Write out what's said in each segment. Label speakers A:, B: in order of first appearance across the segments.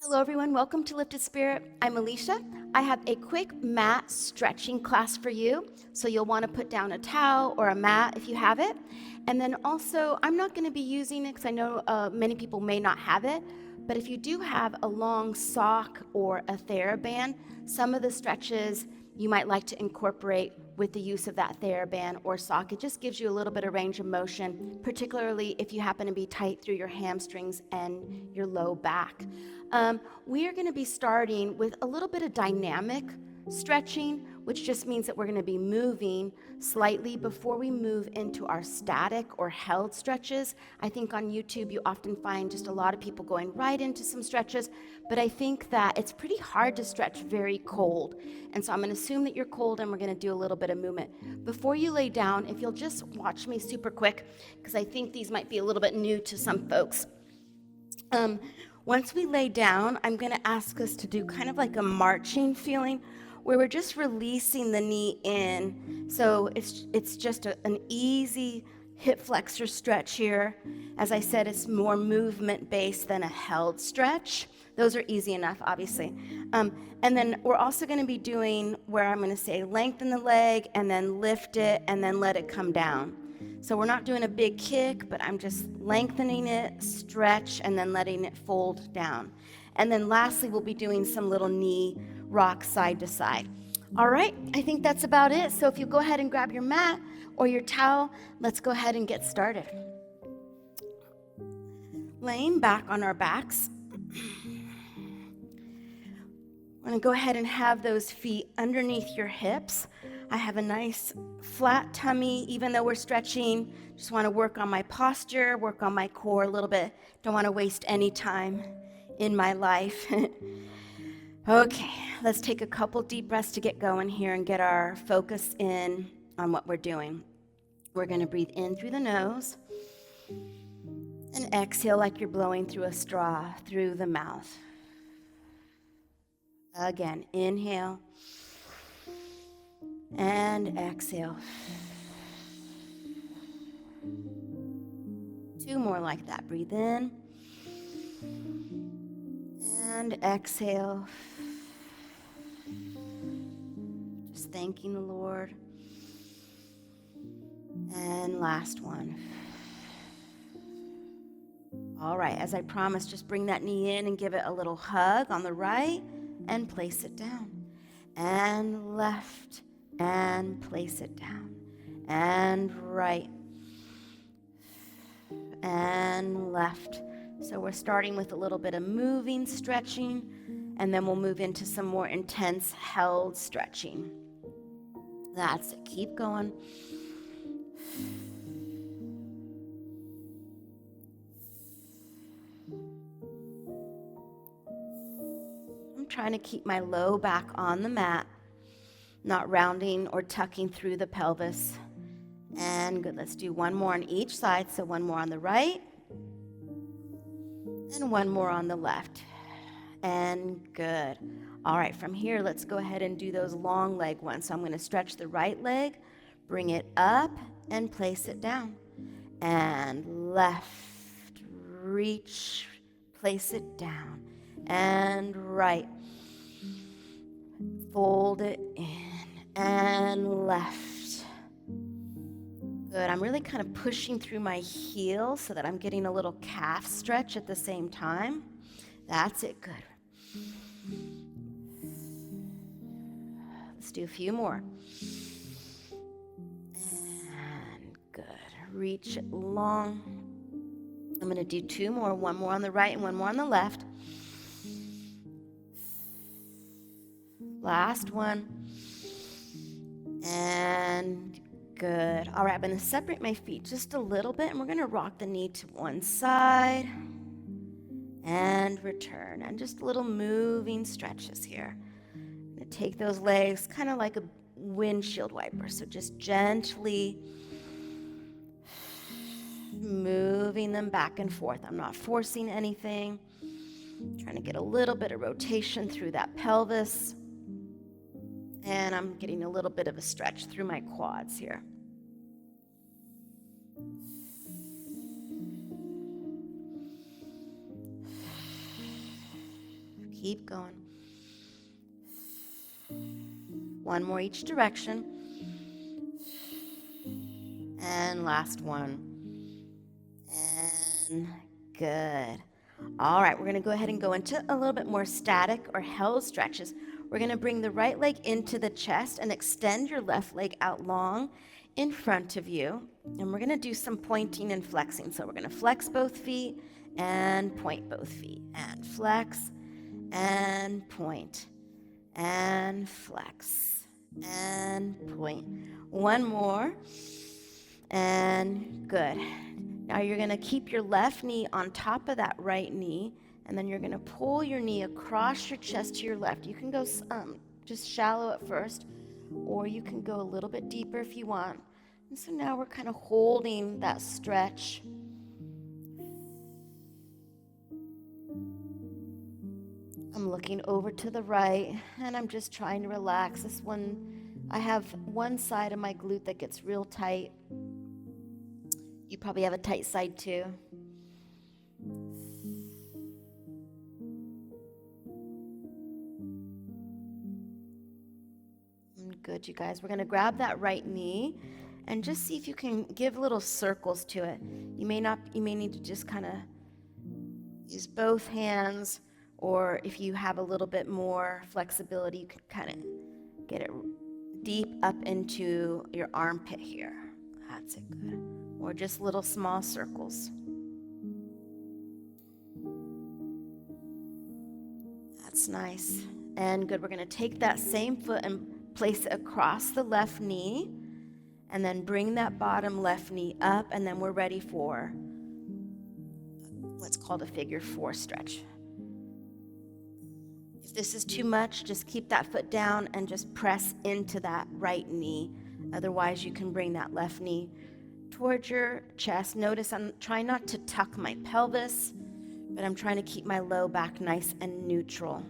A: Hello everyone, welcome to Lifted Spirit. I'm Alicia. I have a quick mat stretching class for you. So you'll want to put down a towel or a mat if you have it. And then also, I'm not going to be using it because I know many people may not have it. But if you do have a long sock or a TheraBand, some of the stretches you might like to incorporate with the use of that TheraBand or sock. It just gives you a little bit of range of motion, particularly if you happen to be tight through your hamstrings and your low back. We are going to be starting with a little bit of dynamic stretching, which just means that we're going to be moving slightly before we move into our static or held stretches. I think on YouTube you often find just a lot of people going right into some stretches, but I think that it's pretty hard to stretch very cold. And so I'm going to assume that you're cold and we're going to do a little bit of movement. Before you lay down, if you'll just watch me super quick, because I think these might be a little bit new to some folks. Once we lay down, I'm going to ask us to do kind of like a marching feeling where we're just releasing the knee in. So it's just an easy hip flexor stretch here. As I said, it's more movement based than a held stretch. Those are easy enough, obviously. And then we're also going to be doing where I'm going to say lengthen the leg and then lift it and then let it come down. So we're not doing a big kick, but I'm just lengthening it, stretch, and then letting it fold down. And then lastly, we'll be doing some little knee rock side to side. All right, I think that's about it. So if you go ahead and grab your mat or your towel, let's go ahead and get started. Laying back on our backs. I'm going to go ahead and have those feet underneath your hips. I have a nice flat tummy, even though we're stretching. Just want to work on my posture, work on my core a little bit. Don't want to waste any time in my life. Okay, let's take a couple deep breaths to get going here and get our focus in on what we're doing. We're going to breathe in through the nose and exhale like you're blowing through a straw through the mouth. Again, inhale and exhale. 2 more like that. Breathe in and exhale. Just thanking the Lord. And last one. All right, as I promised, just bring that knee in and give it a little hug on the right and place it down. And left and place it down. And right and left. So we're starting with a little bit of moving stretching, and then we'll move into some more intense held stretching. That's it. Keep going. I'm trying to keep my low back on the mat, not rounding or tucking through the pelvis. And good, let's do one more on each side. So one more on the right and one more on the left. And good. All right, from here, let's go ahead and do those long leg ones. So I'm going to stretch the right leg, bring it up and place it down. And left, reach, place it down. And right, fold it in. And left. Good. I'm really kind of pushing through my heel so that I'm getting a little calf stretch at the same time. That's it. Good. Let's do a few more. And good. Reach it long. I'm going to do 2 more. 1 more on the right and 1 more on the left. Last one. And good. All right, I'm going to separate my feet just a little bit, and we're going to rock the knee to one side and return. And just little moving stretches here. I'm going to take those legs kind of like a windshield wiper. So just gently moving them back and forth. I'm not forcing anything. Trying to get a little bit of rotation through that pelvis. And I'm getting a little bit of a stretch through my quads here. Keep going. One more each direction. And last one. And good. All right, we're going to go ahead and go into a little bit more static or held stretches. We're going to bring the right leg into the chest and extend your left leg out long in front of you. And we're going to do some pointing and flexing. So we're going to flex both feet and point both feet. And flex and point and flex and point. One more. And good. Now you're going to keep your left knee on top of that right knee, and then you're going to pull your knee across your chest to your left. You can go just shallow at first, or you can go a little bit deeper if you want. And so now we're kind of holding that stretch. I'm looking over to the right, and I'm just trying to relax. This one, I have one side of my glute that gets real tight. You probably have a tight side too. Good, you guys. We're going to grab that right knee and just see if you can give little circles to it. You may need to just kind of use both hands, or if you have a little bit more flexibility, you can kind of get it deep up into your armpit here. That's it, good. Or just little small circles. That's nice. And good, we're going to take that same foot and place it across the left knee, and then bring that bottom left knee up, and then we're ready for what's called a figure 4 stretch. If this is too much, just keep that foot down and just press into that right knee. Otherwise, you can bring that left knee towards your chest. Notice I'm trying not to tuck my pelvis, but I'm trying to keep my low back nice and neutral.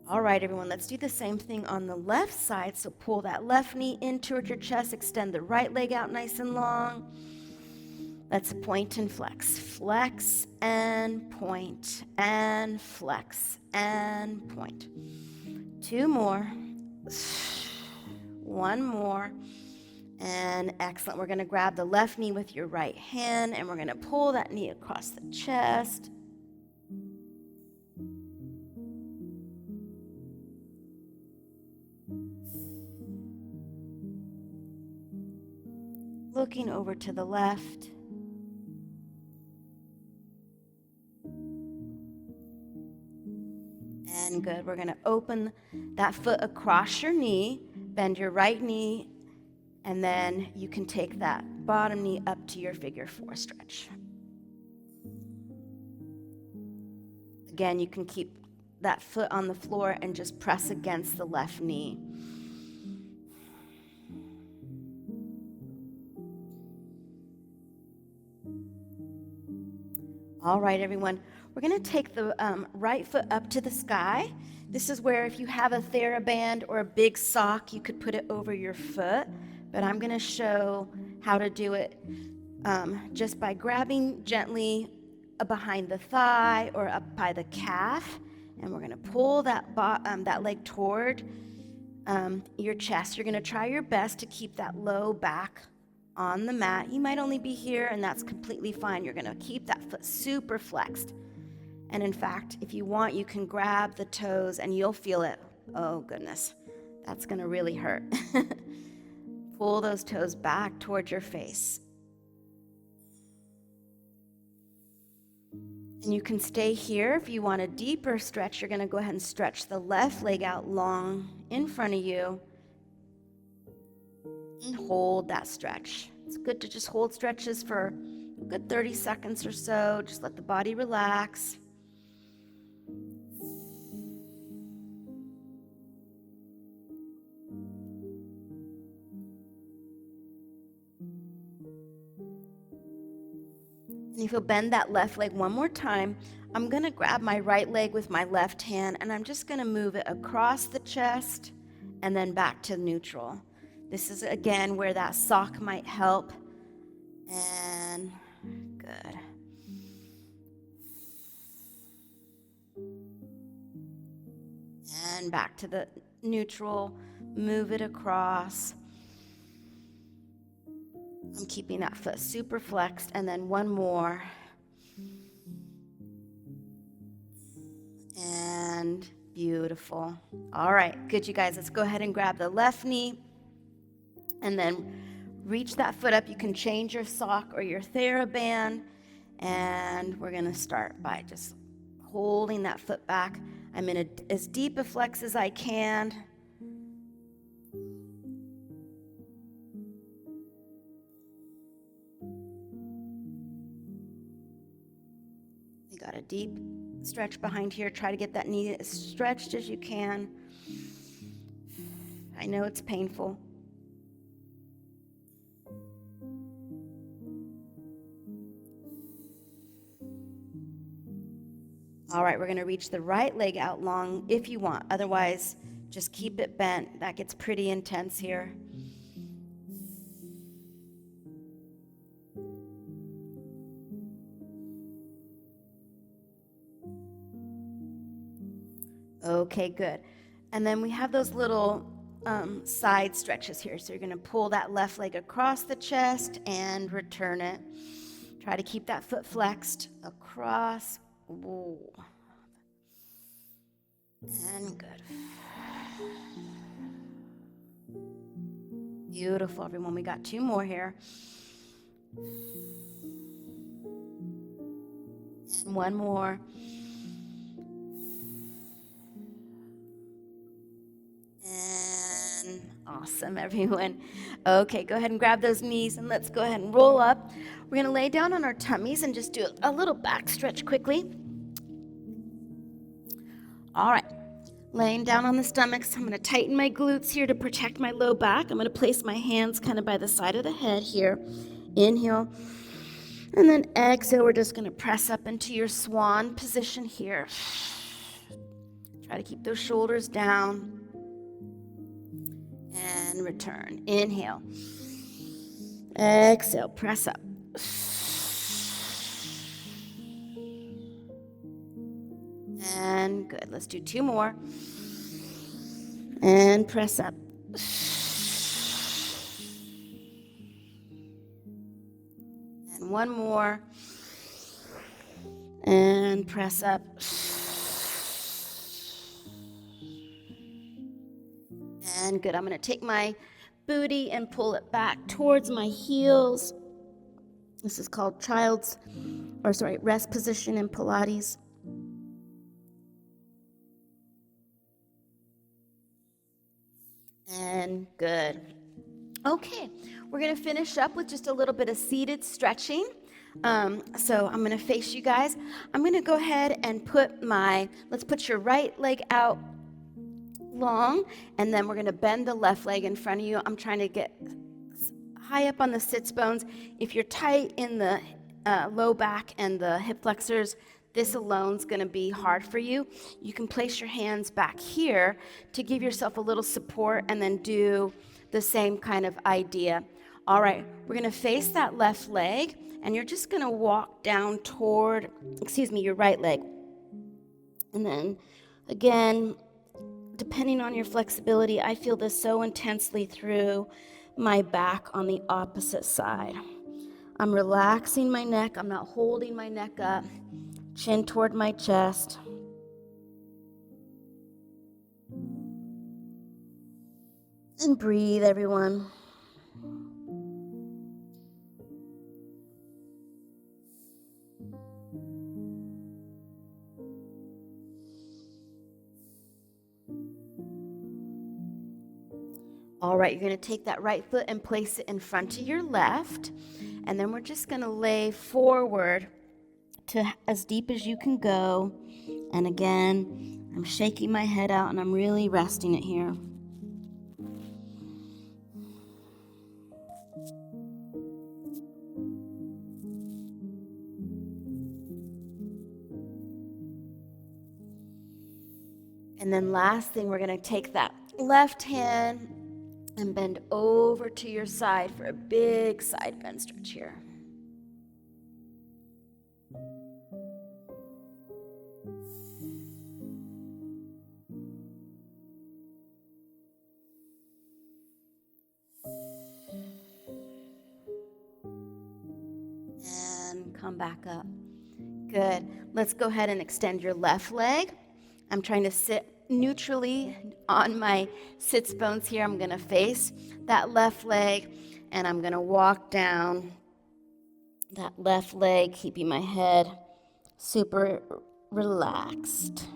A: All right, everyone, let's do the same thing on the left side. So pull that left knee in towards your chest, extend the right leg out nice and long. Let's point and flex. Flex and point and flex and point. 2 more. 1 more. And excellent. We're going to grab the left knee with your right hand, and we're going to pull that knee across the chest. Looking over to the left. And good. We're going to open that foot across your knee, bend your right knee, and then you can take that bottom knee up to your figure 4 stretch. Again, you can keep that foot on the floor and just press against the left knee. All right, everyone. We're going to take the right foot up to the sky. This is where if you have a TheraBand or a big sock, you could put it over your foot. But I'm going to show how to do it just by grabbing gently behind the thigh or up by the calf. And we're going to pull that leg toward your chest. You're going to try your best to keep that low back on the mat. You might only be here, and that's completely fine. You're going to keep that foot super flexed. And in fact, if you want, you can grab the toes and you'll feel it. Oh, goodness. That's going to really hurt. Pull those toes back towards your face. And you can stay here. If you want a deeper stretch, you're going to go ahead and stretch the left leg out long in front of you. And hold that stretch. It's good to just hold stretches for a good 30 seconds or so. Just let the body relax. And if you'll bend that left leg one more time, I'm going to grab my right leg with my left hand, and I'm just going to move it across the chest and then back to neutral. This is, again, where that sock might help. And good. And back to the neutral. Move it across. I'm keeping that foot super flexed. And then one more. And beautiful. All right, good, you guys. Let's go ahead and grab the left knee. And then reach that foot up. You can change your sock or your TheraBand. And we're going to start by just holding that foot back. I'm in as deep a flex as I can. You got a deep stretch behind here. Try to get that knee as stretched as you can. I know it's painful. All right, we're going to reach the right leg out long if you want. Otherwise, just keep it bent. That gets pretty intense here. Okay, good. And then we have those little side stretches here. So you're going to pull that left leg across the chest and return it. Try to keep that foot flexed across. Ooh. And good. Beautiful, everyone. We got two more here. And one more. And awesome, everyone. Okay, go ahead and grab those knees and let's go ahead and roll up. We're going to lay down on our tummies and just do a little back stretch quickly. All right, laying down on the stomachs. I'm going to tighten my glutes here to protect my low back. I'm going to place my hands kind of by the side of the head here. Inhale. And then exhale, we're just going to press up into your swan position here. Try to keep those shoulders down. And return. Inhale. Exhale, press up. And good. Let's do two more. And press up. And one more. And press up. And good. I'm going to take my booty and pull it back towards my heels. This is called rest position in Pilates. And good. Okay, we're going to finish up with just a little bit of seated stretching. So I'm going to face you guys. I'm going to go ahead and let's put your right leg out long, and then we're going to bend the left leg in front of you. I'm trying to get high up on the sits bones. If you're tight in the low back and the hip flexors, this alone is going to be hard for you. You can place your hands back here to give yourself a little support and then do the same kind of idea. All right, we're going to face that left leg, and you're just going to walk down toward, your right leg. And then, again, depending on your flexibility, I feel this so intensely through my back on the opposite side. I'm relaxing my neck. I'm not holding my neck up. Chin toward my chest. And breathe, everyone. All right, you're going to take that right foot and place it in front of your left. And then we're just going to lay forward to as deep as you can go. And again, I'm shaking my head out and I'm really resting it here. And then last thing, we're going to take that left hand and bend over to your side for a big side bend stretch here. come back up. Good. Let's go ahead and extend your left leg. I'm trying to sit neutrally on my sits bones here. I'm going to face that left leg, and I'm going to walk down that left leg, keeping my head super relaxed.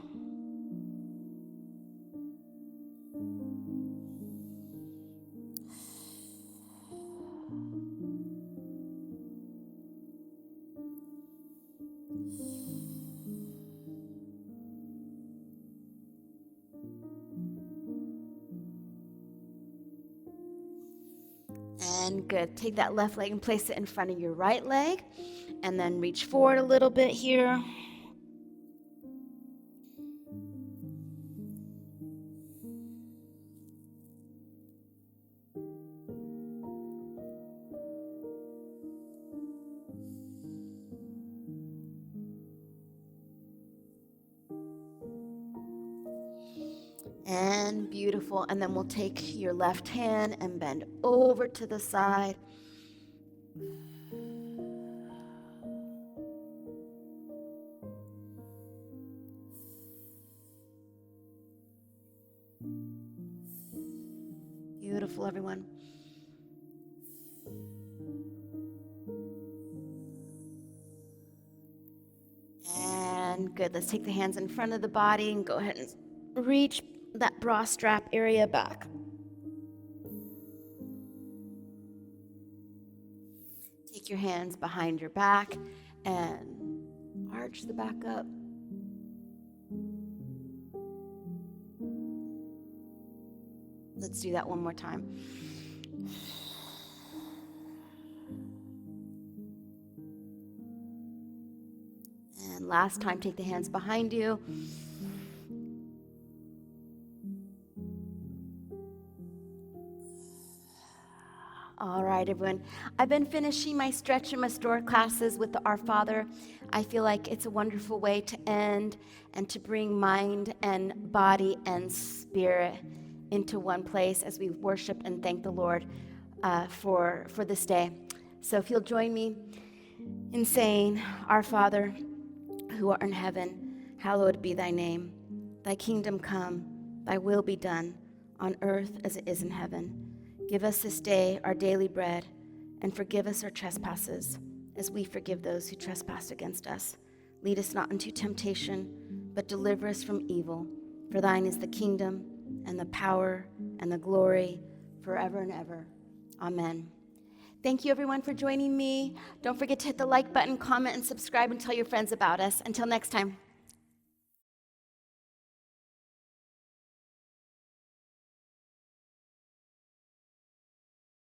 A: And good. Take that left leg and place it in front of your right leg. And then reach forward a little bit here. And beautiful. And then we'll take your left hand and bend over to the side. Beautiful, everyone. And good. Let's take the hands in front of the body and go ahead and reach that bra strap area back. Take your hands behind your back and arch the back up. Let's do that one more time. And last time, take the hands behind you. All right, everyone. I've been finishing my stretch and restore classes with the Our Father. I feel like it's a wonderful way to end and to bring mind and body and spirit into one place as we worship and thank the Lord for this day. So if you'll join me in saying, Our Father, who art in heaven, hallowed be thy name. Thy kingdom come, thy will be done, on earth as it is in heaven. Give us this day our daily bread, and forgive us our trespasses, as we forgive those who trespass against us. Lead us not into temptation, but deliver us from evil. For thine is the kingdom, and the power, and the glory, forever and ever. Amen. Thank you, everyone, for joining me. Don't forget to hit the like button, comment, and subscribe, and tell your friends about us. Until next time.